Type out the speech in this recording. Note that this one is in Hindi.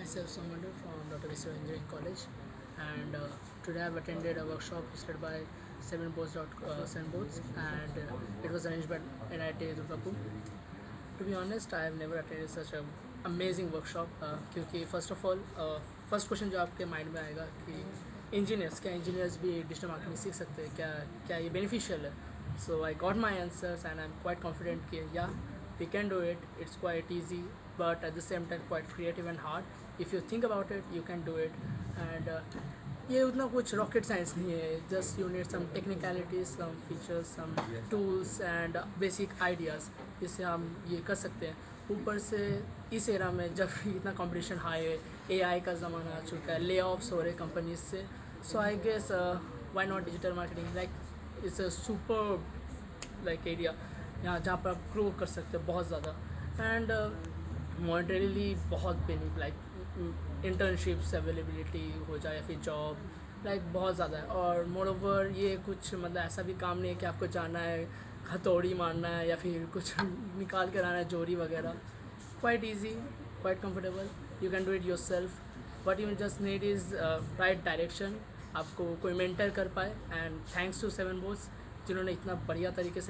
myself Somander from Dr. Vishwa Engineering College, and today I've attended a workshop hosted by Seven Boats, and it was arranged by NIT Durgapur. To be honest, I have never attended such a amazing workshop क्योंकि first of all first question जो आपके माइंड में आएगा कि इंजीनियर्स भी डिजिटल मार्केटिंग सीख सकते हैं, क्या ये बेनिफिशियल है. So I got my answers and I am quite confident कि या we can do it. It's quite easy but at the same time quite creative and hard. If you think about it, you can do it. And ये उतना कुछ रॉकेट साइंस नहीं है. Just you need some technicalities, some features, some tools and basic ideas, जिससे हम ये कर सकते हैं. ऊपर से इस एरा में जब इतना कंपटीशन हाई है, AI का ज़माना आ चुका है, ले ऑफ्स हो रहे कंपनीज से. So I guess why not digital marketing, like it's a super like area यहाँ जहाँ पर आप ग्रो कर सकते हैं बहुत ज़्यादा. एंड मॉनेटरीली बहुत बेनिफिट, लाइक इंटर्नशिप्स अवेलेबिलिटी हो जाए या फिर जॉब, लाइक बहुत ज़्यादा है. और मोर ओवर ये कुछ मतलब ऐसा भी काम नहीं है कि आपको जाना है, हथौड़ी मारना है या फिर कुछ निकाल कर आना है, जोरी वगैरह. Quite easy, quite comfortable, you can do it yourself. What you just need is right direction, आपको कोई मेंटर कर पाए. And thanks to Seven Boats जिन्होंने इतना बढ़िया तरीके से